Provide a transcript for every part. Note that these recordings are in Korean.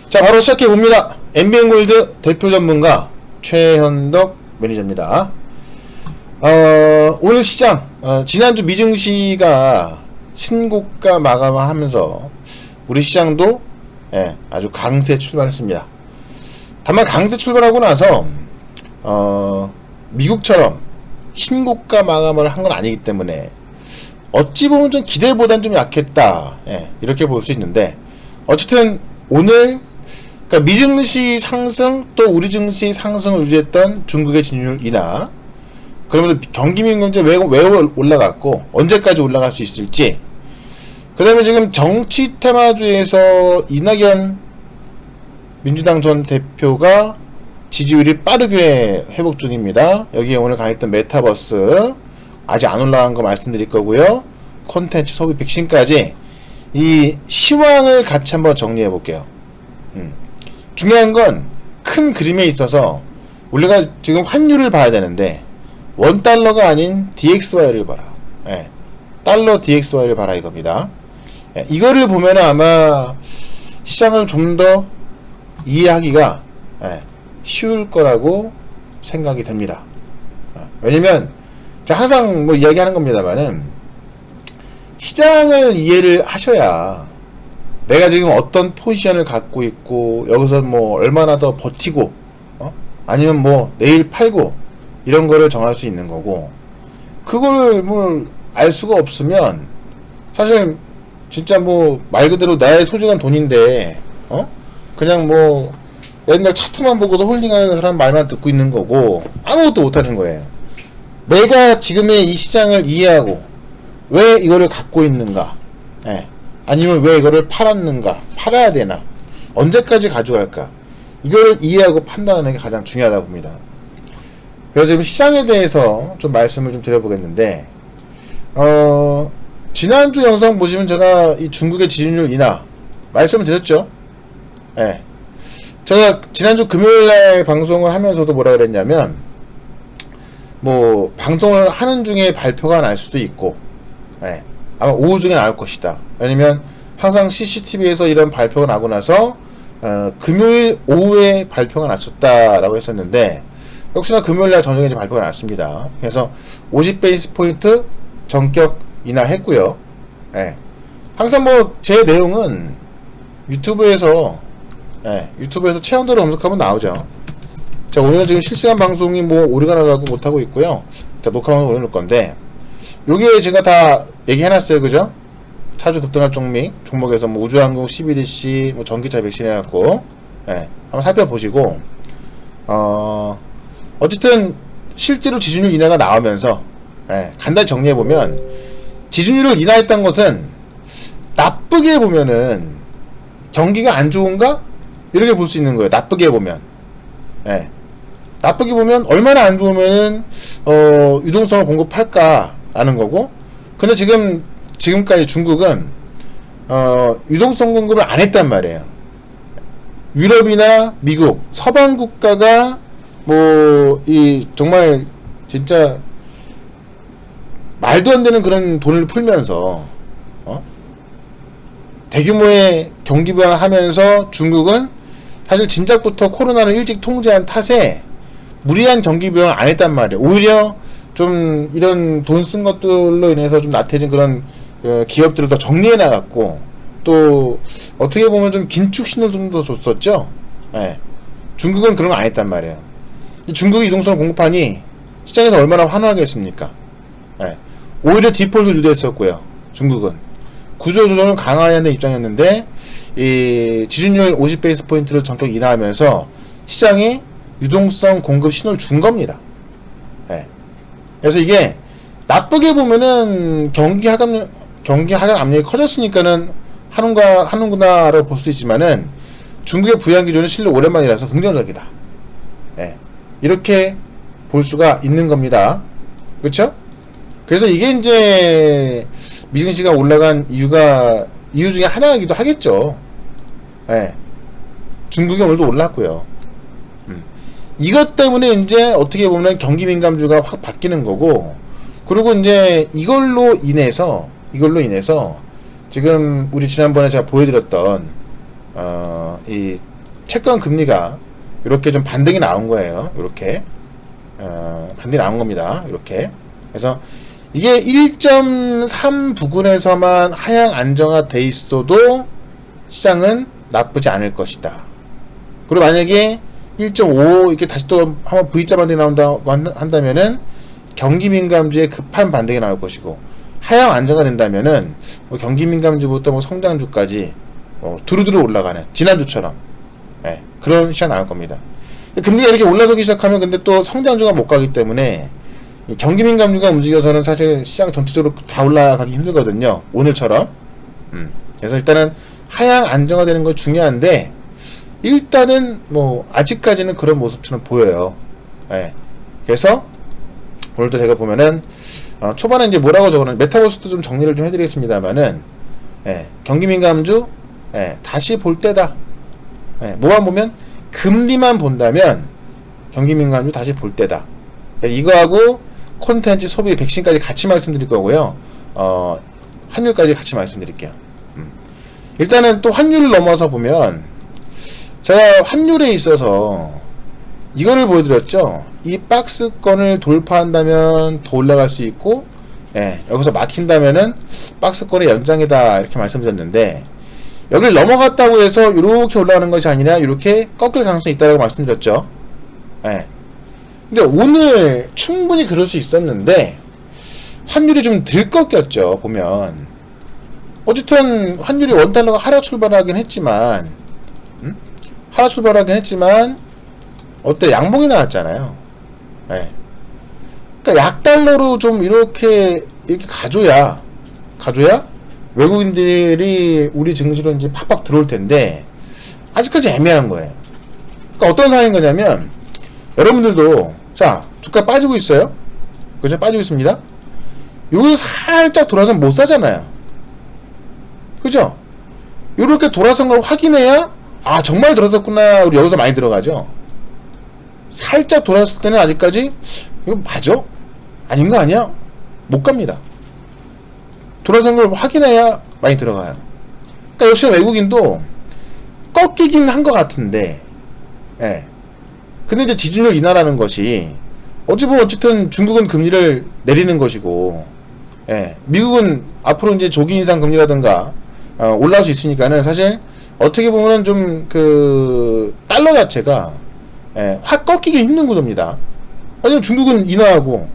자, 바로 시작해 봅니다. MBN골드 대표 전문가 최현덕 매니저입니다. 오늘 시장, 지난주 미증시가 신고가 마감하면서 우리 시장도 아주 강세 출발했습니다. 다만 강세 출발하고 나서 미국처럼 신고가 마감을 한 건 아니기 때문에 어찌 보면 좀 기대보단 좀 약했다, 이렇게 볼 수 있는데, 어쨌든 오늘 그러니까 미증시 상승 또 우리 증시 상승을 유지했던 중국의 진율 인하, 그러면서 경기민감제 왜 올라갔고 언제까지 올라갈 수 있을지, 그 다음에 지금 정치 테마주에서 이낙연 민주당 전 대표가 지지율이 빠르게 회복 중입니다. 여기에 오늘 강했던 메타버스 아직 안 올라간 거 말씀드릴 거고요. 콘텐츠 소비 백신까지 이 시황을 같이 한번 정리해 볼게요. 중요한 건 큰 그림에 있어서 우리가 지금 환율을 봐야 되는데 원달러가 아닌 DXY를 봐라. 달러 DXY를 봐라 이겁니다. 이거를 보면 아마 시장을 좀 더 이해하기가 쉬울 거라고 생각이 됩니다. 왜냐면 제가 항상 뭐 이야기하는 겁니다만은 시장을 이해를 하셔야 내가 지금 어떤 포지션을 갖고 있고 여기서 뭐 얼마나 더 버티고 아니면 뭐 내일 팔고 이런 거를 정할 수 있는 거고, 그거를 뭐 알 수가 없으면 사실 진짜 뭐 말 그대로 나의 소중한 돈인데 그냥 뭐 맨날 차트만 보고서 홀딩하는 사람 말만 듣고 있는 거고 아무것도 못하는 거예요. 내가 지금의 이 시장을 이해하고 왜 이거를 갖고 있는가, 아니면 왜 이거를 팔았는가, 팔아야 되나, 언제까지 가져갈까, 이걸 이해하고 판단하는 게 가장 중요하다고 봅니다. 그래서 지금 시장에 대해서 좀 말씀을 좀 드려보겠는데, 지난주 영상 보시면 제가 이 중국의 지준율 인하 말씀을 드렸죠. 제가 지난주 금요일날 방송을 하면서도 뭐라 그랬냐면, 뭐 방송을 하는 중에 발표가 날 수도 있고, 아마 오후 중에 나올 것이다. 왜냐면 항상 CCTV에서 이런 발표가 나고 나서 금요일 오후에 발표가 났었다라고 했었는데, 역시나 금요일날 저녁에 이제 발표가 났습니다. 그래서 50베이스 포인트 전격 인하했고요. 항상 뭐 제 내용은 유튜브에서 체험도를 검색하면 나오죠. 자, 오늘은 지금 실시간 방송이 뭐 오류가 나가고 못하고 있고요. 자, 녹화만 올려놓을 건데, 요게 제가 다 얘기해놨어요. 그죠? 차주 급등할 종목에서 뭐 우주항공, CBDC, 뭐 전기차 백신 해갖고, 한번 살펴보시고, 어쨌든 실제로 지준율 인하가 나오면서, 간단히 정리해보면, 지준율을 인하했던 것은 나쁘게 보면은 경기가 안 좋은가? 이렇게 볼 수 있는 거예요. 나쁘게 보면. 나쁘게 보면 얼마나 안 좋으면은 유동성을 공급할까라는 거고, 근데 지금까지 중국은 유동성 공급을 안 했단 말이에요. 유럽이나 미국, 서방 국가가 뭐 이 정말 진짜 말도 안 되는 그런 돈을 풀면서 대규모의 경기 부양을 하면서 중국은 사실 진작부터 코로나를 일찍 통제한 탓에 무리한 경기 부양을 안 했단 말이에요. 오히려 좀 이런 돈 쓴 것들로 인해서 좀 나태해진 그런 기업들을 더 정리해 나갔고, 또 어떻게 보면 좀 긴축 신호를 좀 더 줬었죠. 중국은 그런 거 안 했단 말이에요. 중국이 유동성을 공급하니 시장에서 얼마나 환호하겠습니까? 오히려 디폴트를 유도했었고요. 중국은 구조조정을 강화하는 입장이었는데, 이 지준율 50베이스 포인트를 전격 인하하면서 시장에 유동성 공급 신호를 준 겁니다. 그래서 이게 나쁘게 보면은 경기 하강 압력이 커졌으니까는 하는구나라고 볼 수 있지만은, 중국의 부양 기조는 실로 오랜만이라서 긍정적이다. 이렇게 볼 수가 있는 겁니다. 그렇죠? 그래서 이게 이제 미증시가 올라간 이유 중에 하나이기도 하겠죠. 중국이 오늘도 올랐고요. 이것 때문에 이제 어떻게 보면 경기 민감주가 확 바뀌는 거고, 그리고 이제 이걸로 인해서 지금 우리 지난번에 제가 보여드렸던 이 채권 금리가 이렇게 좀 반등이 나온 거예요. 이렇게 반등이 나온 겁니다. 이렇게. 그래서 이게 1.3 부근에서만 하향 안정화돼 있어도 시장은 나쁘지 않을 것이다. 그리고 만약에 1.5 이렇게 다시 또 한번 V자 반등이 나온다고 한다면은 경기 민감주의 급한 반등이 나올 것이고, 하향 안정화 된다면은 뭐 경기 민감주부터 뭐 성장주까지 두루두루 올라가는 지난주처럼 그런 시장 나올 겁니다. 금리가 이렇게 올라서기 시작하면 근데 또 성장주가 못 가기 때문에 경기 민감주가 움직여서는 사실 시장 전체적으로 다 올라가기 힘들거든요. 오늘처럼. 그래서 일단은 하향 안정화되는 건 중요한데, 일단은 뭐 아직까지는 그런 모습처럼 보여요. 그래서 오늘도 제가 보면은 초반에 이제 뭐라고 적어놓은 메타버스도 좀 정리를 좀 해드리겠습니다만은 경기 민감주 다시 볼 때다. 뭐만 보면 금리만 본다면 경기 민감주 다시 볼 때다. 이거하고 콘텐츠, 소비, 백신까지 같이 말씀드릴 거고요. 환율까지 같이 말씀드릴게요. 일단은 또 환율을 넘어서 보면 제가 환율에 있어서 이거를 보여드렸죠. 이 박스권을 돌파한다면 더 올라갈 수 있고, 여기서 막힌다면은 박스권의 연장이다 이렇게 말씀드렸는데, 여기를 넘어갔다고 해서 이렇게 올라가는 것이 아니라 이렇게 꺾일 가능성이 있다고 말씀드렸죠. 근데 오늘 충분히 그럴 수 있었는데 환율이 좀 덜 꺾였죠. 보면 어쨌든 환율이 원달러가 하락 출발하긴 했지만 어때, 양봉이 나왔잖아요. 그러니까 약달러로 좀 이렇게 가줘야 외국인들이 우리 증시로 이제 팍팍 들어올 텐데 아직까지 애매한 거예요. 그러니까 어떤 상황인 거냐면, 여러분들도 자, 주가 빠지고 있어요. 그죠? 빠지고 있습니다. 여기서 살짝 돌아서면 못 사잖아요. 그죠? 요렇게 돌아선 걸 확인해야 정말 들어섰구나, 우리 여기서 많이 들어가죠. 살짝 돌아섰을 때는 아직까지 이거 맞아? 아닌 거 아니야? 못 갑니다. 돌아선 걸 확인해야 많이 들어가요. 그러니까 역시 외국인도 꺾이긴 한 것 같은데, 근데 이제 지준율 인하라는 것이 어쨌든 중국은 금리를 내리는 것이고, 미국은 앞으로 이제 조기 인상 금리라든가 올라올 수 있으니까는 사실 어떻게 보면은 좀 그 달러 자체가 확 꺾이기 힘든 구조입니다. 왜냐면 중국은 인하하고,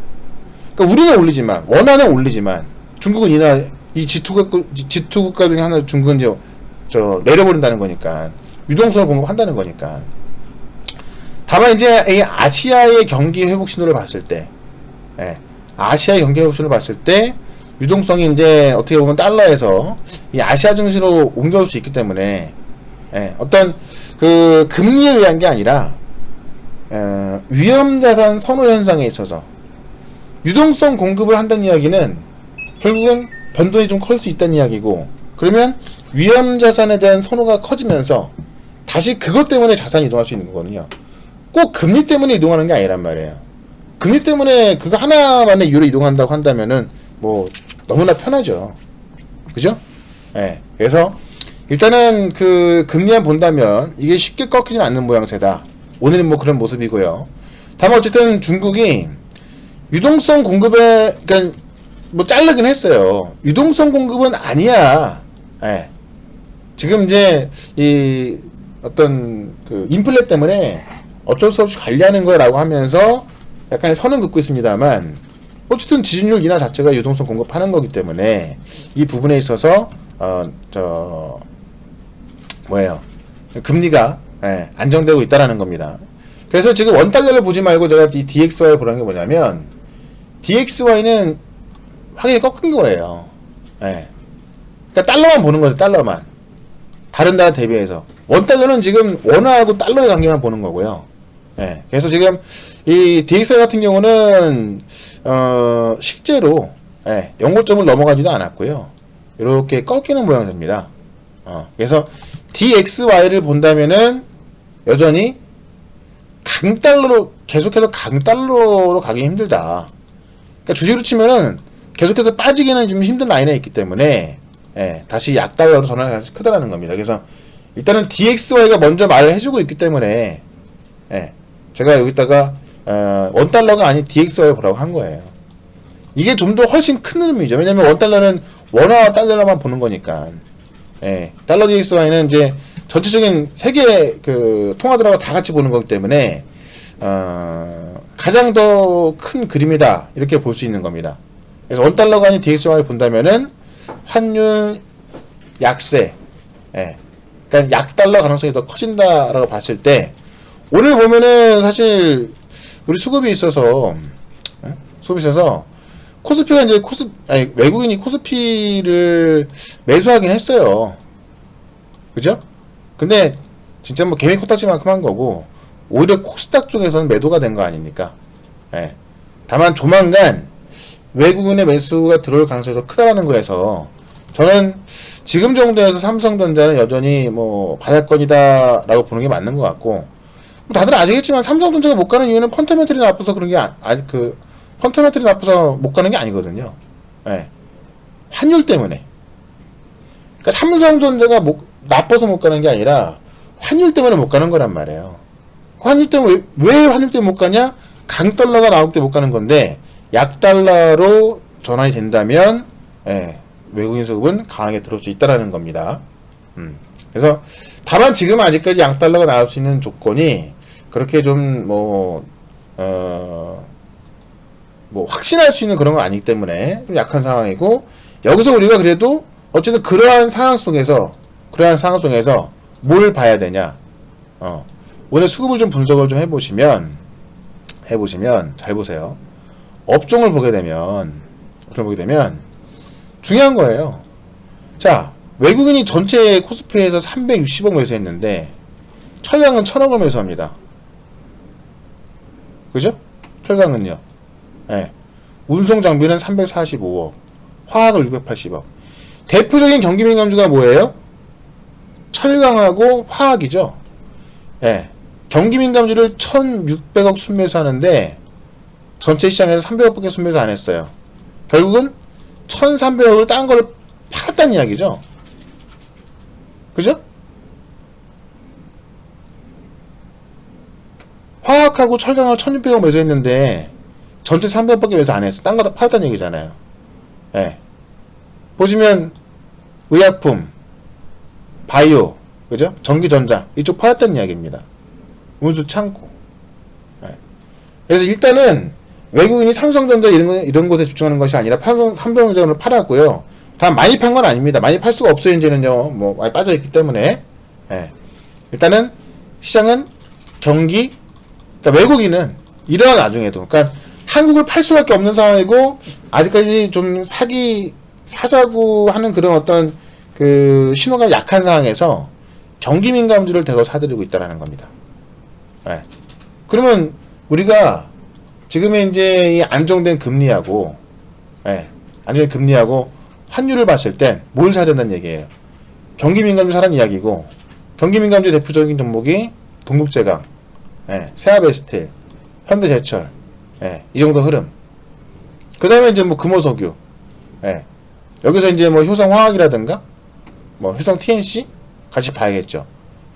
그러니까 우리는 올리지만, 원화는 올리지만 중국은 인하, 이 G2 국가 중에 하나 중국은 이제 내려버린다는 거니까, 유동성을 공급한다는 거니까. 다만 이제 이 아시아의 경기 회복 신호를 봤을 때, 아시아의 경기 회복 신호를 봤을 때 유동성이 이제 어떻게 보면 달러에서 이 아시아 증시로 옮겨올 수 있기 때문에, 어떤 그 금리에 의한 게 아니라 위험자산 선호 현상에 있어서 유동성 공급을 한다는 이야기는 결국은 변동이 좀 커질 수 있다는 이야기고, 그러면 위험자산에 대한 선호가 커지면서 다시 그것 때문에 자산이 이동할 수 있는 거거든요. 꼭 금리 때문에 이동하는 게 아니란 말이에요. 금리 때문에 그거 하나만의 이유로 이동한다고 한다면은 뭐 너무나 편하죠. 그죠? 그래서 일단은 그 금리만 본다면 이게 쉽게 꺾이지는 않는 모양새다. 오늘은 뭐 그런 모습이고요. 다만 어쨌든 중국이 유동성 공급에, 그러니까 뭐 자르긴 했어요. 유동성 공급은 아니야. 지금 이제 이 어떤 그 인플레 때문에 어쩔 수 없이 관리하는 거라고 하면서 약간의 선은 긋고 있습니다만, 어쨌든 지준율 인하 자체가 유동성 공급하는 거기 때문에 이 부분에 있어서 금리가 안정되고 있다라는 겁니다. 그래서 지금 원달러를 보지 말고 제가 이 DXY를 보라는 게 뭐냐면, DXY는 확연히 꺾은 거예요. 그러니까 달러만 보는 거죠. 달러만. 다른 나라 대비해서. 원달러는 지금 원화하고 달러의 관계만 보는 거고요. 그래서 지금 이 DXY 같은 경우는 실제로 연고점을 넘어가지도 않았고요. 이렇게 꺾이는 모양새입니다. 그래서 DXY를 본다면은 여전히 강달러로, 계속해서 강달러로 가기 힘들다. 그러니까 주식으로 치면은 계속해서 빠지기는 좀 힘든 라인에 있기 때문에 다시 약달러로 전환할 가능성이 크다라는 겁니다. 그래서 일단은 DXY가 먼저 말을 해주고 있기 때문에 예, 제가 여기다가 원달러가 아닌 DXY 보라고 한 거예요. 이게 좀 더 훨씬 큰 흐름이죠. 왜냐면 원달러는 원화와 달러만 보는 거니까. 예, 달러 DXY는 이제 전체적인 세계 그 통화들하고 다 같이 보는 거기 때문에 가장 더 큰 그림이다 이렇게 볼 수 있는 겁니다. 그래서 원달러가 아닌 DXY를 본다면은 환율 약세, 예, 그러니까 약달러 가능성이 더 커진다라고 봤을 때 오늘 보면은 사실 우리 수급이 있어서 코스피가 이제 외국인이 코스피를 매수하긴 했어요. 그죠? 근데 진짜 뭐 개미 코딱지만큼 한 거고 오히려 코스닥 쪽에서는 매도가 된 거 아닙니까? 예. 다만 조만간 외국인의 매수가 들어올 가능성이 더 크다라는 거에서 저는 지금 정도에서 삼성전자는 여전히 뭐 바닥권이다라고 보는 게 맞는 것 같고, 다들 아시겠지만 삼성전자가 못 가는 이유는 펀더멘털이 나빠서 그런 게 펀더멘털이 나빠서 못 가는 게 아니거든요. 예. 환율 때문에. 그러니까 삼성전자가 나빠서 못 가는 게 아니라 환율 때문에 못 가는 거란 말이에요. 환율 때문에 왜 환율 때문에 못 가냐? 강달러가 나올 때 못 가는 건데 약달러로 전환이 된다면 예, 외국인 수급은 강하게 들어올 수 있다라는 겁니다. 그래서 다만 지금 아직까지 양달러가 나올 수 있는 조건이 그렇게 좀 확신할 수 있는 그런 건 아니기 때문에 좀 약한 상황이고, 여기서 우리가 그래도 어쨌든 그러한 상황 속에서 뭘 봐야 되냐, 오늘 수급을 좀 분석을 좀 해보시면 잘 보세요. 업종을 보게 되면 중요한 거예요. 자, 외국인이 전체 코스피에서 360억 매수했는데 철강은 1000억을 매수합니다. 그죠? 철강은요. 예. 운송 장비는 345억, 화학을 680억. 대표적인 경기 민감주가 뭐예요? 철강하고 화학이죠. 예. 경기 민감주를 1600억 순매수하는데 전체 시장에서 300억밖에 순매수 안 했어요. 결국은 1300억을 딴 걸 팔았다는 이야기죠. 그죠? 화학하고 철강을 1600억 매수했는데 전체 300억밖에 매수 안 했어. 딴 거 다 팔았다는 얘기잖아요. 예. 보시면 의약품, 바이오, 그죠? 전기전자 이쪽 팔았다는 이야기입니다. 운수 창고. 예. 그래서 일단은 외국인이 삼성전자 이런 곳에 집중하는 것이 아니라 삼성전자를 팔았고요. 다만 많이 판 건 아닙니다. 많이 팔 수가 없어요. 이제는요. 뭐 많이 빠져있기 때문에. 예. 일단은 시장은 그러니까 외국인은 이러한 나중에도, 그러니까 한국을 팔 수밖에 없는 상황이고 아직까지 좀 사자고 하는 그런 어떤 그 신호가 약한 상황에서 경기 민감주를 대거 사들이고 있다라는 겁니다. 예. 그러면 우리가 지금의 이제 이 안정된 금리하고, 예, 안정된 금리하고 환율을 봤을 땐 뭘 사야 된다는 얘기예요. 경기 민감주 사라는 이야기고, 경기 민감주 대표적인 종목이 동국제강, 예, 세아베스틸, 현대제철, 예, 이 정도 흐름. 그 다음에 이제 뭐 금호석유, 예, 여기서 이제 뭐 효성화학이라든가, 뭐 효성 TNC 같이 봐야겠죠.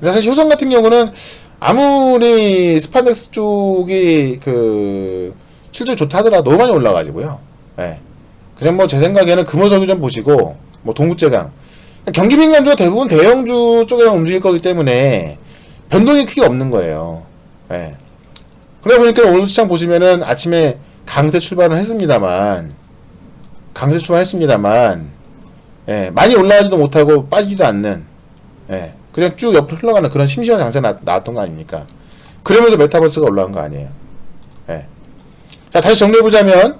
근데 사실 효성 같은 경우는 아무리 스판덱스 쪽이 그 실적 좋다 하더라도 너무 많이 올라가지고요. 예. 그냥 뭐 제 생각에는 금호석유 좀 보시고, 뭐 동국제강, 경기 민감주가 대부분 대형주 쪽에만 움직일 거기 때문에 변동이 크게 없는 거예요. 예. 그러다 보니까 오늘 시장 보시면은 아침에 강세 출발은 했습니다만, 예, 많이 올라가지도 못하고 빠지지도 않는, 예, 그냥 쭉 옆으로 흘러가는 그런 심심한 장세가 나왔던 거 아닙니까? 그러면서 메타버스가 올라간 거 아니에요. 예. 자, 다시 정리해보자면,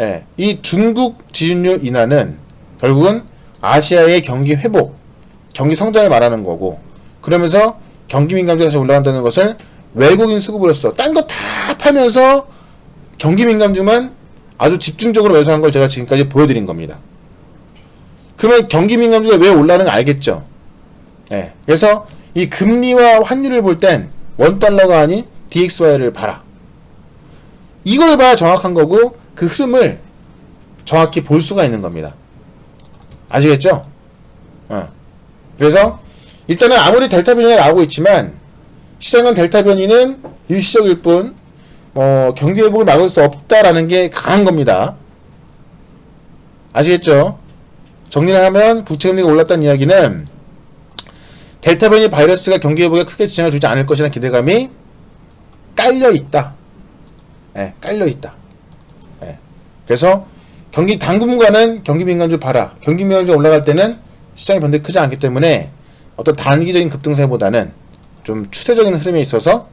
예, 이 중국 지준율 인하는 결국은 아시아의 경기 회복, 경기 성장을 말하는 거고, 그러면서 경기 민감주가 다시 올라간다는 것을 외국인 수급으로서 딴 거 다 팔면서 경기 민감주만 아주 집중적으로 매수한 걸 제가 지금까지 보여드린 겁니다. 그러면 경기 민감주가 왜 올라가는 거 알겠죠? 예. 그래서 이 금리와 환율을 볼 땐 원달러가 아닌 DXY를 봐라. 이걸 봐야 정확한 거고 그 흐름을 정확히 볼 수가 있는 겁니다. 아시겠죠? 그래서 일단은 아무리 델타 변이가 나오고 있지만 시장은 델타 변이는 일시적일 뿐 경기 회복을 막을 수 없다라는 게 강한 겁니다. 아시겠죠? 정리를 하면 국채금리가 올랐다는 이야기는 델타 변이 바이러스가 경기 회복에 크게 지장을 주지 않을 것이라는 기대감이 깔려있다. 예, 깔려있다. 예. 그래서 당분간은 경기 민감주 봐라. 경기 민감주가 올라갈 때는 시장의 변동이 크지 않기 때문에 어떤 단기적인 급등세보다는 좀 추세적인 흐름에 있어서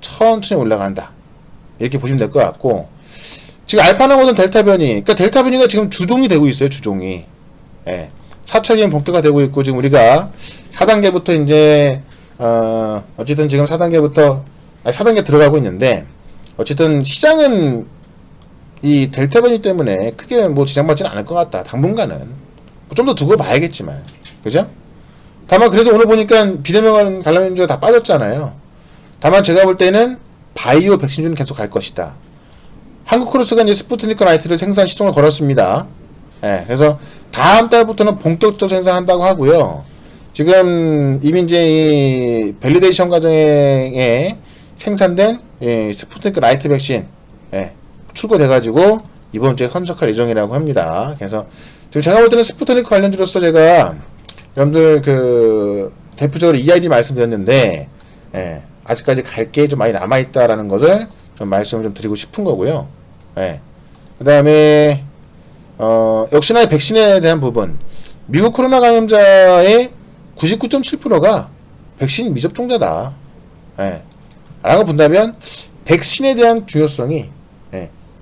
천천히 올라간다. 이렇게 보시면 될 것 같고, 지금 알파나보다는 델타 변이, 그러니까 델타 변이가 지금 주종이 되고 있어요. 주종이. 4차기엔 본격화되고 있고, 지금 우리가 4단계부터 이제 어쨌든 지금 4단계 들어가고 있는데, 어쨌든 시장은 이 델타 변이 때문에 크게 뭐 지장받지는 않을 것 같다. 당분간은 좀 더 두고 봐야겠지만, 그죠? 다만 그래서 오늘 보니까 비대면 관련주가 다 빠졌잖아요. 다만 제가 볼 때는 바이오 백신주는 계속 갈 것이다. 한국크로스가 이제 스푸트니크 라이트를 생산 시동을 걸었습니다. 그래서 다음 달부터는 본격적으로 생산한다고 하고요. 지금 이미 이제 이 밸리데이션 과정에 생산된 스푸트니크 라이트 백신 출고돼가지고 이번 주에 선적할 예정이라고 합니다. 그래서 지금 제가 볼 때는 스푸트니크 관련주로서 제가 여러분들 대표적으로 EID 말씀드렸는데 아직까지 갈 게 좀 많이 남아있다라는 것을 좀 말씀을 좀 드리고 싶은 거고요. 그 다음에 역시나 백신에 대한 부분, 미국 코로나 감염자의 99.7%가 백신 미접종자다 라고 본다면 백신에 대한 중요성이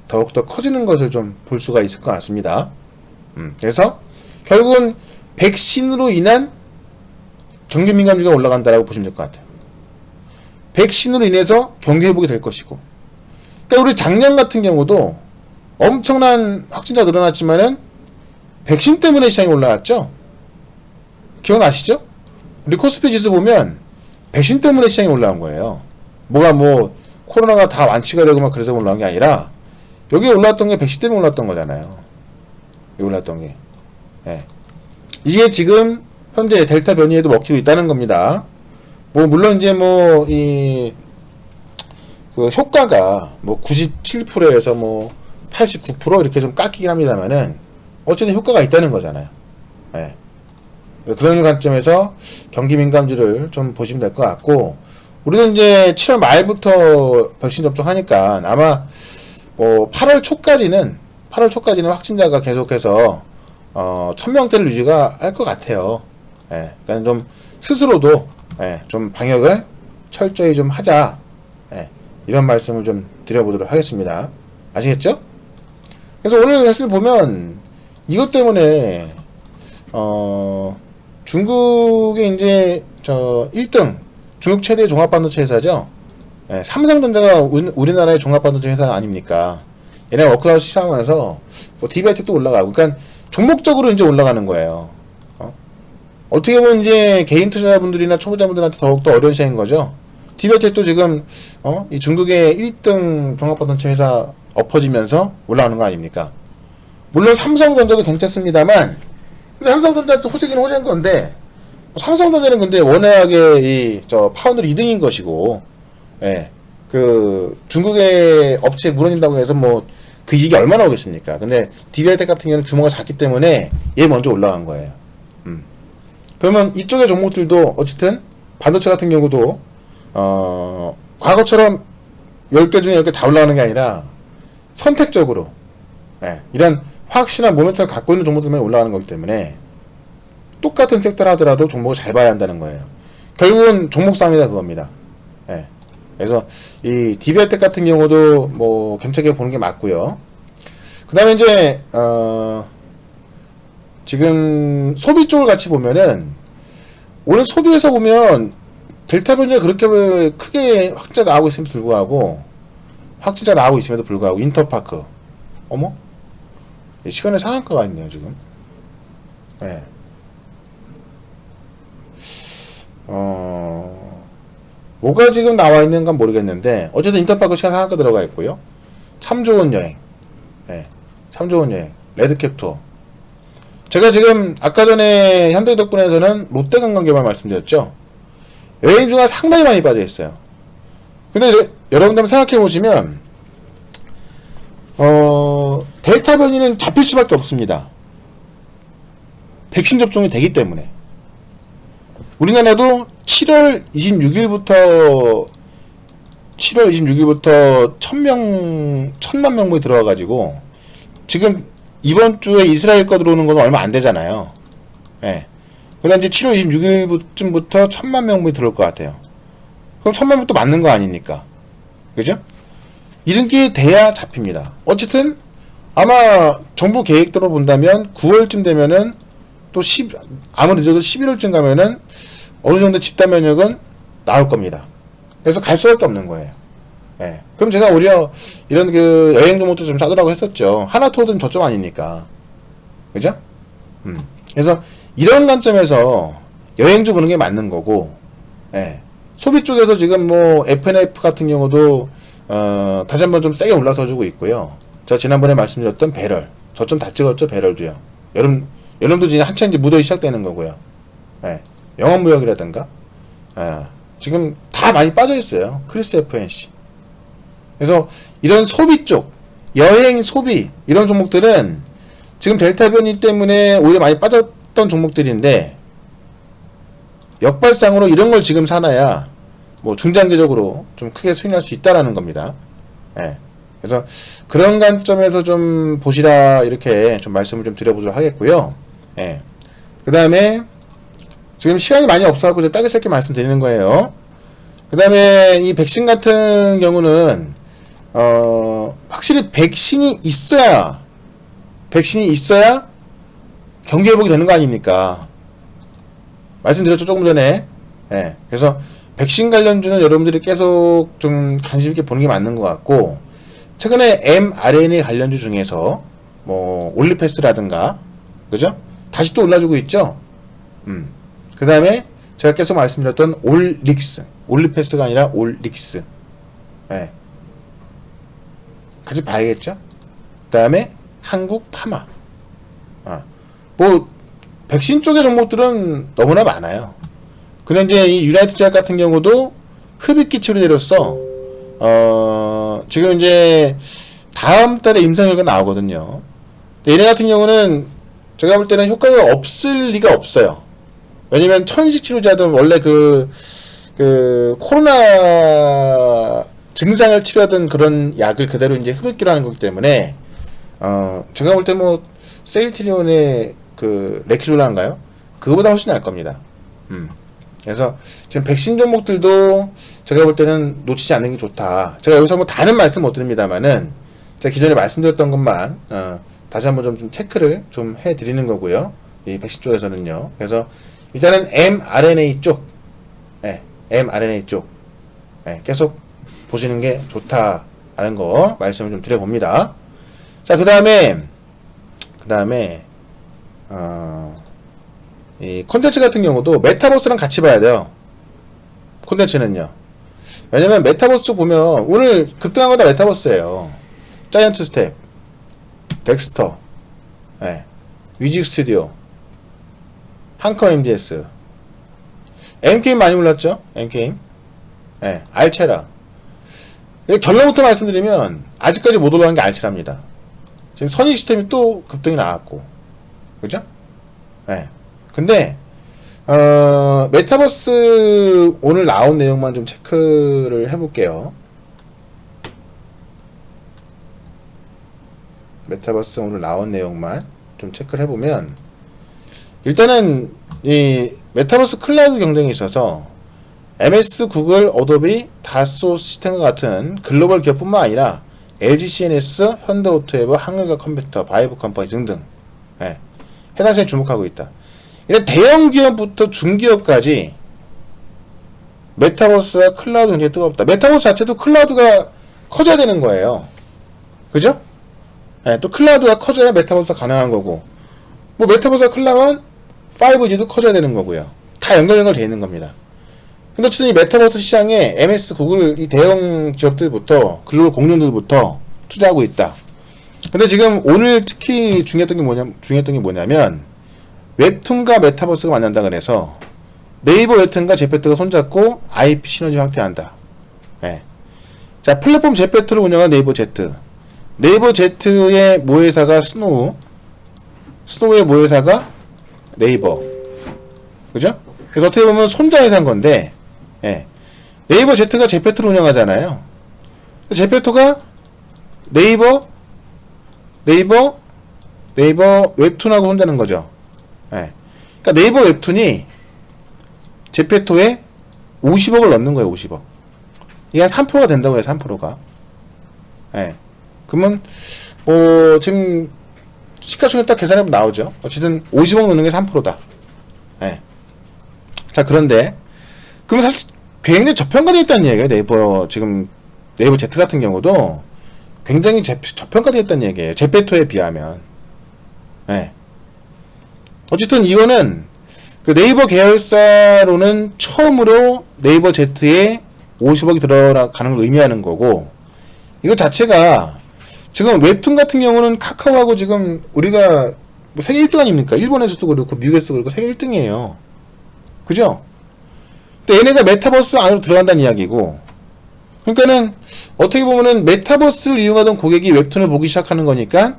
더욱더 커지는 것을 좀 볼 수가 있을 것 같습니다. 그래서 결국은 백신으로 인한 경기 민감주가 올라간다라고 보시면 될 것 같아요. 백신으로 인해서 경기 회복이 될 것이고, 그러니까 우리 작년 같은 경우도 엄청난 확진자 늘어났지만은 백신 때문에 시장이 올라왔죠. 기억나시죠? 우리 코스피 지수 보면 백신 때문에 시장이 올라온 거예요. 뭐가 뭐 코로나가 다 완치가 되고 막 그래서 올라온 게 아니라 여기 올라왔던 게 백신 때문에 올랐던 거잖아요. 여기 올랐던 게. 이게 지금 현재 델타 변이에도 먹히고 있다는 겁니다. 뭐 물론 이제 뭐 그 효과가 뭐 97%에서 뭐 89% 이렇게 좀 깎이긴 합니다만은 어쨌든 효과가 있다는 거잖아요. 그런 관점에서 경기 민감주를 좀 보시면 될 것 같고, 우리는 이제 7월 말부터 백신 접종하니까 아마 뭐 8월 초까지는 확진자가 계속해서 1000명대를 유지가 할 것 같아요. 그러니까 좀 스스로도 좀 방역을 철저히 좀 하자, 이런 말씀을 좀 드려보도록 하겠습니다. 아시겠죠? 그래서 오늘 사실 보면 이것 때문에 중국의 이제 1등 중국 최대 종합반도체 회사죠. 삼성전자가 우리나라의 종합반도체 회사 아닙니까? 얘네 워크아웃 시작하면서 뭐 DBIT도 올라가고, 그러니까 종목적으로 이제 올라가는 거예요. 어떻게 보면 이제 개인 투자자분들이나 초보자분들한테 더욱더 어려운 시장인 거죠. DBIT도 지금 이 중국의 1등 종합반도체 회사 엎어지면서 올라가는 거 아닙니까? 물론 삼성전자도 괜찮습니다만, 근데 삼성전자도 호재긴 호재인 건데, 삼성전자는 근데 워낙에 파운드로 2등인 것이고, 그 중국의 업체에 물어낸다고 해서 뭐 그 이익이 얼마나 오겠습니까? 근데 DBIT 같은 경우는 규모가 작기 때문에 얘 먼저 올라간 거예요. 그러면 이쪽의 종목들도 어쨌든 반도체 같은 경우도 과거처럼 10개 중에 10개 다 올라가는 게 아니라 선택적으로 이런 확실한 모멘텀을 갖고 있는 종목들만 올라가는 거기 때문에 똑같은 섹터를 하더라도 종목을 잘 봐야 한다는 거예요. 결국은 종목 싸움이다 그겁니다. 그래서 이 DBIT 같은 경우도 뭐 괜찮게 보는 게 맞고요. 그 다음에 이제 지금 소비 쪽을 같이 보면은 오늘 소비에서 보면 델타 변이가 그렇게 크게 확진자 나오고 있음에도 불구하고 인터파크, 어머, 시간에 상한가가 있네요 지금. 뭐가 지금 나와 있는가 모르겠는데 어쨌든 인터파크 시간 상한가 들어가 있고요. 참 좋은 여행, 참 좋은 여행, 레드캡 투어. 제가 지금 아까 전에 현대덕분에서는 롯데관광개발 말씀드렸죠. 여행주가 상당히 많이 빠져 있어요. 근데 여러분들 한번 생각해 보시면 델타 변이는 잡힐 수밖에 없습니다. 백신 접종이 되기 때문에. 우리나라도 7월 26일부터 1000만 명분이 들어와가지고 지금 이번 주에 이스라엘 거 들어오는 건 얼마 안 되잖아요. 예. 그다음 이제 7월 26일쯤부터 1000만 명분이 들어올 것 같아요. 그럼 1000만 명도 맞는 거 아닙니까? 그죠? 이런 게 돼야 잡힙니다. 어쨌든 아마 정부 계획대로 본다면 9월쯤 되면은 또 아무리 늦어도 11월쯤 가면은 어느 정도 집단 면역은 나올 겁니다. 그래서 갈 수밖에 없는 거예요. 예. 그럼 제가 오히려 이런 그 여행 종목도 좀 짜더라고 했었죠. 하나토든 저점 아니니까. 그죠? 그래서 이런 관점에서 여행주 보는 게 맞는 거고, 예. 소비 쪽에서 지금 뭐 FNF 같은 경우도 다시 한번 좀 세게 올라서주고 있고요. 제가 지난번에 말씀드렸던 배럴, 저점 다 찍었죠. 배럴도요. 여름도 이제 한참 이제 무더위 시작되는 거고요. 예. 영업무역이라든가, 지금 다 많이 빠져 있어요. 크리스 FNC. 그래서 이런 소비 쪽, 여행 소비 이런 종목들은 지금 델타 변이 때문에 오히려 많이 빠졌던 종목들인데 역발상으로 이런 걸 지금 사놔야 뭐 중장기적으로 좀 크게 수익날 수 있다라는 겁니다. 예. 그래서 그런 관점에서 좀 보시라 이렇게 좀 말씀을 좀 드려보도록 하겠고요. 예. 그 다음에 지금 시간이 많이 없어갖고 제가 짧게 말씀드리는 거예요. 그 다음에 이 백신 같은 경우는 확실히 백신이 있어야 경기 회복이 되는 거 아닙니까? 말씀드렸죠, 조금 전에. 예. 그래서 백신 관련주는 여러분들이 계속 좀 관심 있게 보는 게 맞는 것 같고, 최근에 mRNA 관련주 중에서 뭐 올리패스라든가, 그죠? 다시 또 올라주고 있죠. 그 다음에 제가 계속 말씀드렸던 올릭스, 올리패스가 아니라 올릭스. 예. 같이 봐야겠죠? 그 다음에 한국 파마. 뭐 백신 쪽의 종목들은 너무나 많아요. 근데 이제 이 유나이트 제약 같은 경우도 흡입기 치료제로서 지금 이제 다음 달에 임상 결과 나오거든요. 얘네 같은 경우는 제가 볼 때는 효과가 없을 리가 없어요. 왜냐면 천식 치료자들 원래 그 코로나 증상을 치료하던 그런 약을 그대로 이제 흡입기로 하는 거기 때문에 제가 볼 때 뭐 세일트리온의 그 레키졸라인가요? 그거보다 훨씬 나을 겁니다. 그래서 지금 백신 종목들도 제가 볼 때는 놓치지 않는 게 좋다. 제가 여기서 뭐 다른 말씀 못 드립니다만은 제가 기존에 말씀드렸던 것만 다시 한번 좀 체크를 좀 해드리는 거고요. 이 백신 쪽에서는요. 그래서 일단은 mRNA 쪽, mRNA 쪽 계속 보시는 게 좋다라는 거 말씀을 좀 드려봅니다. 자, 그 다음에 이 콘텐츠 같은 경우도 메타버스랑 같이 봐야 돼요. 콘텐츠는요. 왜냐면 메타버스 쪽 보면 오늘 급등한 거 다 메타버스예요. 자이언트 스텝, 덱스터, 뮤직 스튜디오, 한커 MDS, M게임 많이 올랐죠? M게임, 알체라. 결론부터 말씀드리면 아직까지 못 올라간 게 알체랍니다. 지금 선익 시스템이 또 급등이 나왔고, 그죠? 근데 메타버스 오늘 나온 내용만 좀 체크를 해볼게요. 메타버스 오늘 나온 내용만 좀 체크를 해보면 일단은 이 메타버스 클라우드 경쟁이 있어서 MS, 구글, 어도비, 다소 시스템과 같은 글로벌 기업뿐만 아니라 LG CNS, 현대오토웨브, 한글과 컴퓨터, 바이브 컴퍼니 등등 해당 시장에 주목하고 있다. 일단 대형 기업부터 중기업까지 메타버스와 클라우드 굉장히 뜨겁다. 메타버스 자체도 클라우드가 커져야 되는 거예요. 그죠? 또 클라우드가 커져야 메타버스가 가능한 거고, 뭐 메타버스가 클라우드면 5G도 커져야 되는 거고요. 다 연결되어 있는 겁니다. 근데 어쨌든 이 메타버스 시장에 MS, 구글 이 대형 기업들부터 글로벌 공룡들부터 투자하고 있다. 근데 지금 오늘 특히 중요했던 게 뭐냐면 웹툰과 메타버스가 만난다 그래서 네이버 웹툰과 제페토가 손잡고 IP 시너지 확대한다. 예. 자, 플랫폼 제페토를 운영한 네이버 제트. 네이버 제트의 모회사가 스노우. 스노우의 모회사가 네이버. 그죠? 그래서 어떻게 보면 손자 회사인 건데, 예. 네이버 제트가 제페토를 운영하잖아요. 제페토가 네이버 웹툰하고 손자는 거죠. 예. 그러니까 네이버 웹툰이 제페토에 50억을 넣는 거예요. 50억. 이게 한 3%가 된다고 해요. 3%가. 예. 그러면 지금 시가총액 딱 계산해보면 나오죠. 어쨌든 50억 넣는 게 3%다. 예. 자, 그런데 그러면 사실 굉장히 저평가되어 있다는 얘기예요. 네이버 Z 같은 경우도 굉장히 저평가되어 있다는 얘기예요. 제페토에 비하면. 예. 어쨌든 이거는 그 네이버 계열사로는 처음으로 네이버 Z에 50억이 들어가는 걸 의미하는 거고, 이거 자체가 지금 웹툰 같은 경우는 카카오하고 지금 우리가 뭐 세계 1등 아닙니까? 일본에서도 그렇고 미국에서도 그렇고 세계 1등이에요. 그죠? 근데 얘네가 메타버스 안으로 들어간다는 이야기고, 그러니까는 어떻게 보면은 메타버스를 이용하던 고객이 웹툰을 보기 시작하는 거니까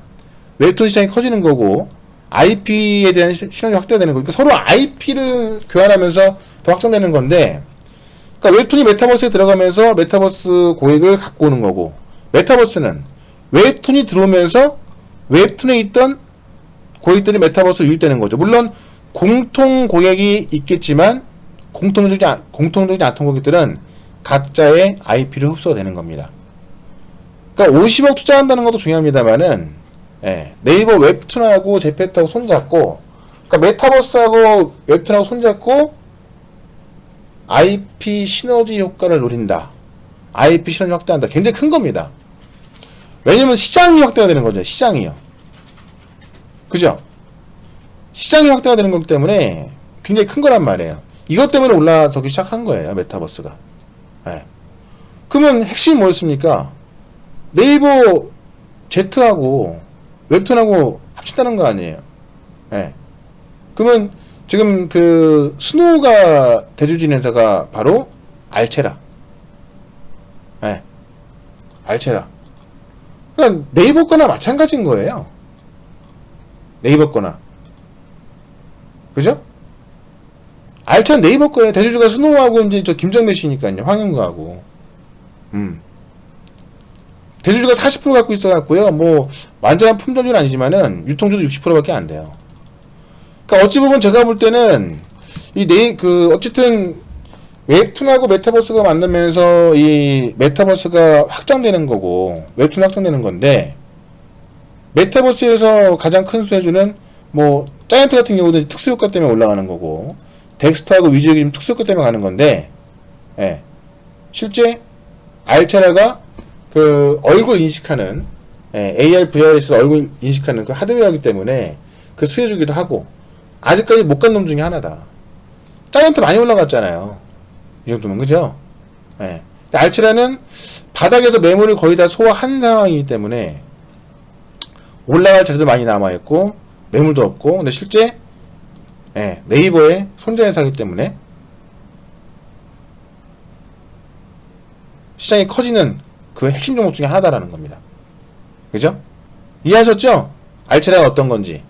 웹툰 시장이 커지는 거고, IP에 대한 시너지 확대되는 거니까 서로 IP를 교환하면서 더 확장되는 건데, 그러니까 웹툰이 메타버스에 들어가면서 메타버스 고객을 갖고 오는 거고, 메타버스는 웹툰이 들어오면서 웹툰에 있던 고객들이 메타버스로 유입되는 거죠. 물론 공통 고객이 있겠지만 공통적이지 않던 고객들은 각자의 IP를 흡수가 되는 겁니다. 그러니까 50억 투자한다는 것도 중요합니다만은, 예, 네이버 웹툰하고 제페토하고 손잡고, 그러니까 메타버스하고 웹툰하고 손잡고 IP 시너지 효과를 노린다. IP 시너지 확대한다. 굉장히 큰 겁니다. 왜냐면 시장이 확대가 되는 거죠. 시장이요. 그죠? 시장이 확대가 되는 거기 때문에 굉장히 큰 거란 말이에요. 이것 때문에 올라서기 시작한 거예요. 메타버스가. 예. 그러면 핵심이 뭐였습니까? 네이버 Z하고 웹툰하고 합친다는 거 아니에요. 예. 그러면 지금 그 스노우가 대주진 회사가 바로 알체라. 예. 알체라. 그러니까 네이버 거나 마찬가지인 거예요. 네이버 거나. 그죠? 알체는 네이버 거예요. 대주주가 스노우하고 이제 저 김정배 씨니까요. 황영구하고. 대주주가 40% 갖고 있어갖고요. 뭐 완전한 품절은 아니지만은 유통주도 60%밖에 안 돼요. 그러니까 어찌 보면 제가 볼 때는 어쨌든 웹툰하고 메타버스가 만나면서 이 메타버스가 확장되는 거고 웹툰 확장되는 건데, 메타버스에서 가장 큰 수혜주는 뭐 자이언트 같은 경우도 특수효과 때문에 올라가는 거고, 덱스터하고 위즈역이 특수효과 때문에 가는 건데, 예. 실제 알체라가 그 얼굴 인식하는, 예, AR, VR에서 얼굴 인식하는 그 하드웨어이기 때문에 그 수혜주기도 하고, 아직까지 못 간 놈 중에 하나다. 자이언트 많이 올라갔잖아요. 이 정도면, 그죠? 예. 알체라는 바닥에서 매물을 거의 다 소화한 상황이기 때문에 올라갈 자리도 많이 남아있고 매물도 없고, 근데 실제, 예, 네이버의 손자회사이기 때문에 시장이 커지는 그 핵심 종목 중에 하나다라는 겁니다. 그죠? 이해하셨죠? 알체라가 어떤 건지.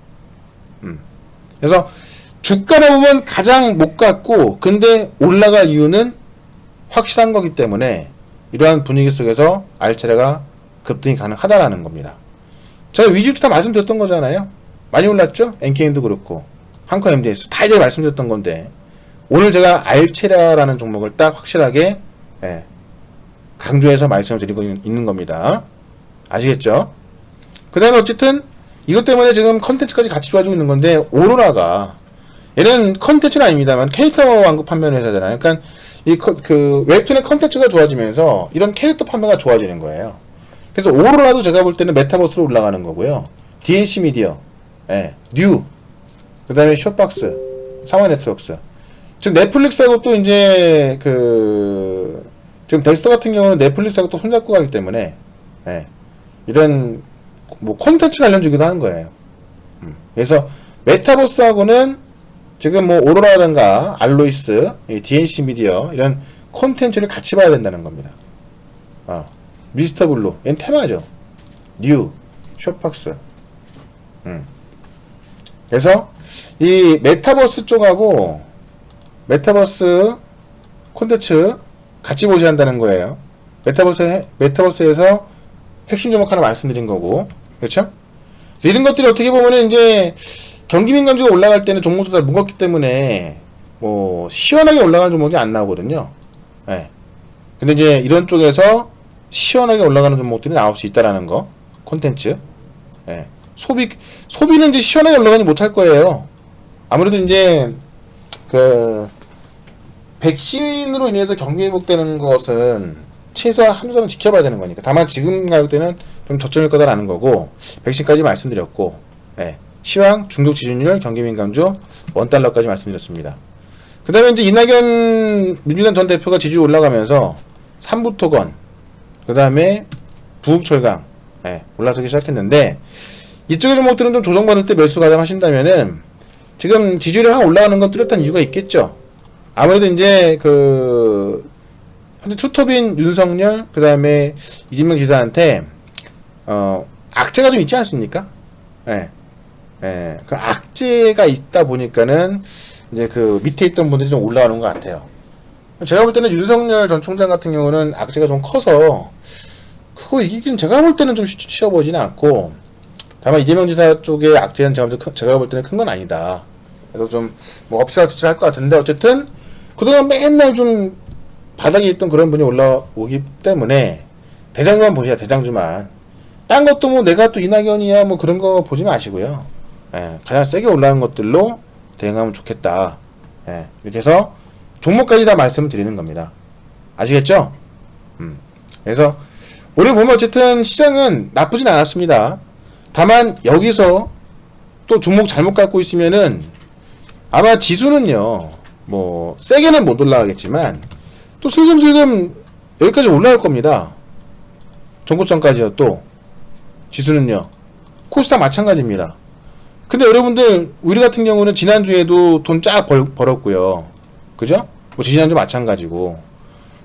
그래서 주가를 보면 가장 못 갔고, 근데 올라갈 이유는 확실한 거기 때문에 이러한 분위기 속에서 알체라가 급등이 가능하다라는 겁니다. 제가 위주부터 다 말씀드렸던 거잖아요. 많이 올랐죠? NKN도 그렇고 한커 MDS 다 이제 말씀드렸던 건데, 오늘 제가 알체라라는 종목을 딱 확실하게, 예, 강조해서 말씀을 드리고 있는 겁니다. 아시겠죠? 그 다음에 어쨌든 이것 때문에 지금 컨텐츠까지 같이 좋아지고 있는 건데, 오로라가, 얘는 컨텐츠는 아닙니다만 캐릭터 완급 판매하는 회사잖아요. 그러니까 그 웹툰의 컨텐츠가 좋아지면서 이런 캐릭터 판매가 좋아지는 거예요. 그래서 오로라도 제가 볼 때는 메타버스로 올라가는 거고요. DNC 미디어, 예, 뉴, 그 다음에 쇼박스, 상화 네트워크스. 지금 넷플릭스하고 또 이제 지금 덱스터 같은 경우는 넷플릭스하고 또 손잡고 가기 때문에, 예, 이런 뭐 콘텐츠 관련주기도 하는 거예요. 그래서 메타버스하고는 지금 뭐 오로라든가 알로이스, DNC 미디어 이런 콘텐츠를 같이 봐야 된다는 겁니다. 미스터 블루, 얘는 테마죠. 뉴, 쇼박스. 그래서 이 메타버스 쪽하고 메타버스 콘텐츠 같이 보셔야 한다는 거예요. 메타버스에서 핵심 종목 하나 말씀드린 거고, 그렇죠? 이런 것들이 어떻게 보면은 이제 경기 민감주가 올라갈 때는 종목도 다 무겁기 때문에 뭐 시원하게 올라가는 종목이 안 나오거든요. 예. 근데 이제 이런 쪽에서 시원하게 올라가는 종목들이 나올 수 있다라는 거, 콘텐츠. 예. 소비는 이제 시원하게 올라가지 못할 거예요. 아무래도 이제 그 백신으로 인해서 경기 회복되는 것은 최소한 한두 달은 지켜봐야 되는 거니까. 다만 지금 가격대는 좀 저점일 거다라는 거고, 백신까지 말씀드렸고, 예. 시황, 중국 지준율, 경기 민감주, $1까지 말씀드렸습니다. 그 다음에 이제 이낙연 민주당 전 대표가 지지율 올라가면서 삼부토건, 그 다음에 부국철강, 예, 올라서기 시작했는데, 이쪽의 종목들은 좀 조정받을 때 매수 가담하신다면은, 지금 지지율이 확 올라가는 건 뚜렷한 이유가 있겠죠. 아무래도 이제 현재 투톱인 윤석열, 그 다음에 이재명 지사한테, 악재가 좀 있지 않습니까? 예. 예, 그 악재가 있다 보니까는 이제 그 밑에 있던 분들이 좀 올라오는 것 같아요. 제가 볼 때는 윤석열 전 총장 같은 경우는 악재가 좀 커서 그거 이기기는 제가 볼 때는 좀 쉬워 보이지는 않고, 다만 이재명 지사 쪽의 악재는 제가 볼 때는 큰 건 아니다. 그래서 좀 뭐 업체가 투자할 것 같은데, 어쨌든 그동안 맨날 좀 바닥에 있던 그런 분이 올라오기 때문에 대장주만 보셔야, 대장주만. 딴 것도 뭐 내가 또 이낙연이야 뭐 그런 거 보지 마시고요. 예, 가장 세게 올라간 것들로 대응하면 좋겠다. 예, 이렇게 해서 종목까지 다 말씀을 드리는 겁니다. 아시겠죠? 그래서 오늘 보면 어쨌든 시장은 나쁘진 않았습니다. 다만 여기서 또 종목 잘못 갖고 있으면은 아마 지수는요, 뭐 세게는 못 올라가겠지만 또 슬금슬금 여기까지 올라갈 겁니다. 전고점까지요. 또 지수는요, 코스닥 마찬가지입니다. 근데 여러분들, 우리 같은 경우는 지난주에도 돈 쫙 벌었고요. 그죠? 뭐 지난주 마찬가지고.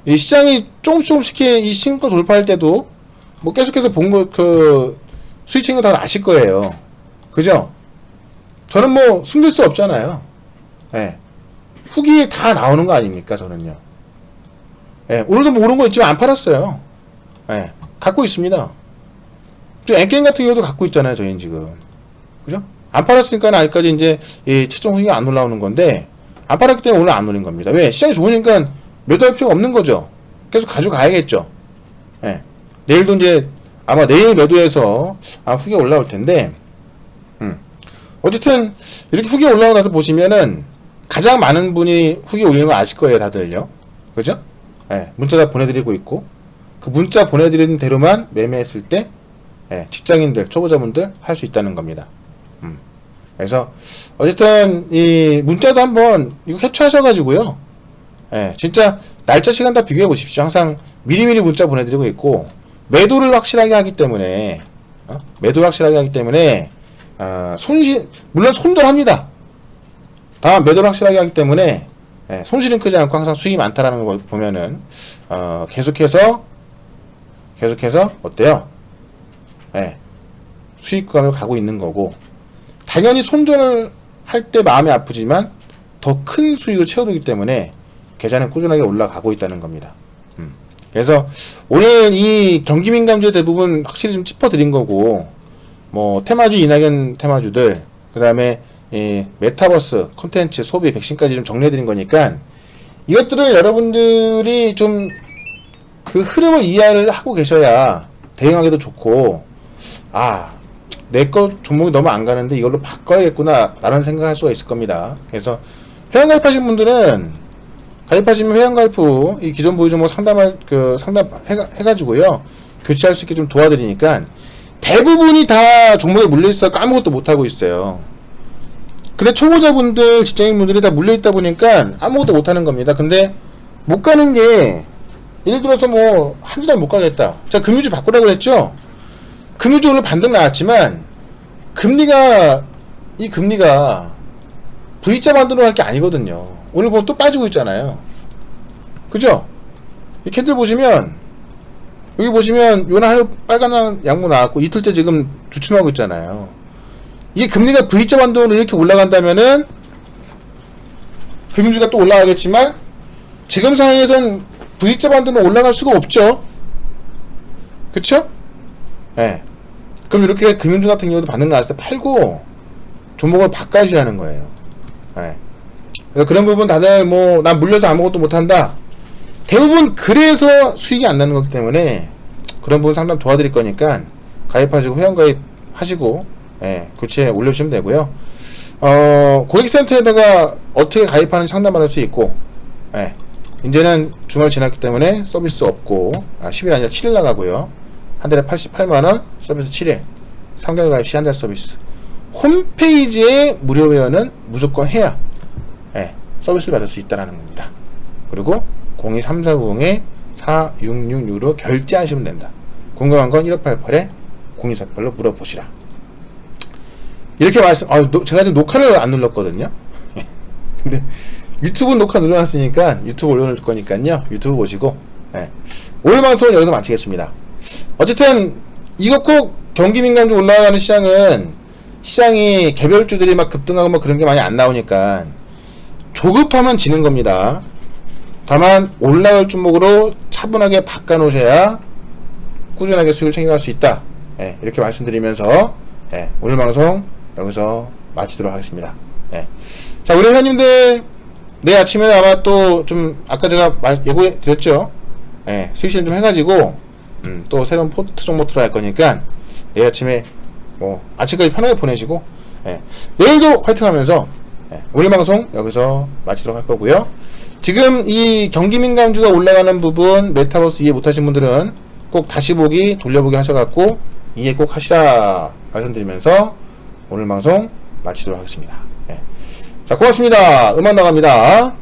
이 시장이 조금씩 이 신고 돌파할 때도 뭐 계속해서 본 거, 수익 챙겨 다 아실 거예요. 그죠? 저는 뭐 숨길 수 없잖아요. 예. 후기에 다 나오는 거 아닙니까, 저는요. 예. 오늘도 뭐 오른 거 있지만 안 팔았어요. 예. 갖고 있습니다. 저 엠게임 같은 경우도 갖고 있잖아요, 저희는 지금. 그죠? 안 팔았으니까 아직까지 이제 최종 후기가 안 올라오는 건데, 안 팔았기 때문에 오늘 안 올린 겁니다. 왜? 시장이 좋으니까 매도할 필요가 없는 거죠. 계속 가져가야겠죠. 예. 내일도 이제 아마 내일 매도해서 후기가 올라올 텐데, 어쨌든 이렇게 후기가 올라오고 나서 보시면은 가장 많은 분이 후기 올리는 거 아실 거예요, 다들요. 그죠? 예. 문자 다 보내드리고 있고, 그 문자 보내드리는 대로만 매매했을 때, 예, 직장인들, 초보자분들 할 수 있다는 겁니다. 그래서 어쨌든 이 문자도 한번 이거 캡처하셔가지고요. 예, 진짜 날짜 시간 다 비교해 보십시오. 항상 미리미리 문자 보내드리고 있고, 매도를 확실하게 하기 때문에 물론 손도 합니다. 다만 매도를 확실하게 하기 때문에 예, 손실은 크지 않고 항상 수익이 많다라는 걸 보면은 계속해서 어때요? 예, 수익감을 가고 있는 거고, 당연히 손절을 할 때 마음이 아프지만 더 큰 수익을 채워두기 때문에 계좌는 꾸준하게 올라가고 있다는 겁니다. 그래서 오늘 이 경기 민감주의 대부분 확실히 좀 짚어드린 거고, 뭐 테마주, 이낙연 테마주들, 그 다음에 메타버스, 콘텐츠, 소비, 백신까지 좀 정리해드린 거니까, 이것들을 여러분들이 좀 그 흐름을 이해를 하고 계셔야 대응하기도 좋고, 내 거 종목이 너무 안 가는데 이걸로 바꿔야겠구나 라는 생각을 할 수가 있을 겁니다. 그래서 회원 가입하신 분들은 가입하시면 회원 가입 후 이 기존 보유 종목 상담 해가지고요, 교체할 수 있게 좀 도와드리니까, 대부분이 다 종목에 물려있어 아무것도 못하고 있어요. 근데 초보자분들, 직장인분들이 다 물려있다 보니까 아무것도 못하는 겁니다. 근데 못 가는 게, 예를 들어서 뭐 한두 달 못 가겠다. 자, 금융주 바꾸라고 했죠. 금융주 오늘 반등 나왔지만 금리가 이 금리가 V자 반도로 할 게 아니거든요. 오늘 보면 또 빠지고 있잖아요. 그죠? 이 캔들 보시면 여기 보시면 요나 하루 빨간 양모 나왔고 이틀째 지금 주춤하고 있잖아요. 이게 금리가 V자 반도로 이렇게 올라간다면은 금융주가 또 올라가겠지만 지금 상황에선 V자 반도로 올라갈 수가 없죠. 그쵸? 예. 네. 그럼 이렇게 금융주 같은 경우도 반응 나왔을 때 팔고 종목을 바꿔줘야 하는 거예요. 예. 네. 그래서 그런 부분 다들 뭐 난 물려서 아무것도 못한다. 대부분 그래서 수익이 안 나는 거기 때문에 그런 부분 상담 도와드릴 거니까 가입하시고 회원가입 하시고 예, 교체 올려주시면 되고요. 고객센터에다가 어떻게 가입하는지 상담받을 수 있고 예, 이제는 주말 지났기 때문에 서비스 없고 10일 아니라 7일 나가고요. 한 달에 88만원 서비스 7일 3개월 가입 시 한 달 서비스 홈페이지에 무료 회원은 무조건 해야 예, 서비스를 받을 수 있다는 겁니다. 그리고 02340-4666로 결제하시면 된다. 궁금한 건 1588-0248로 물어보시라. 이렇게 말씀, 제가 지금 녹화를 안 눌렀거든요. 근데 유튜브 녹화 눌러놨으니까 유튜브 올려놓을 거니까요. 유튜브 보시고, 예. 오늘 방송은 여기서 마치겠습니다. 어쨌든, 이거 꼭 경기 민감주 올라가는 시장은 시장이 개별주들이 막 급등하고 뭐 그런 게 많이 안 나오니까 조급하면 지는 겁니다. 다만 올라갈 종목으로 차분하게 바꿔놓으셔야 꾸준하게 수익을 챙겨갈 수 있다. 예, 이렇게 말씀드리면서 예, 오늘 방송 여기서 마치도록 하겠습니다. 예. 자, 우리 회원님들 내일 아침에 아마 또 좀 아까 제가 예고해 드렸죠. 예, 수익 실현 좀 해가지고 또 새로운 포트 종목 들어갈 거니까 내일 아침에 뭐 아침까지 편하게 보내시고 예, 내일도 화이팅하면서 예, 오늘 방송 여기서 마치도록 할 거고요. 지금 이 경기 민감주가 올라가는 부분 메타버스 이해 못하신 분들은 꼭 다시 보기 돌려보기 하셔갖고 이해 꼭 하시라 말씀드리면서 오늘 방송 마치도록 하겠습니다. 네. 자, 고맙습니다. 음악 나갑니다.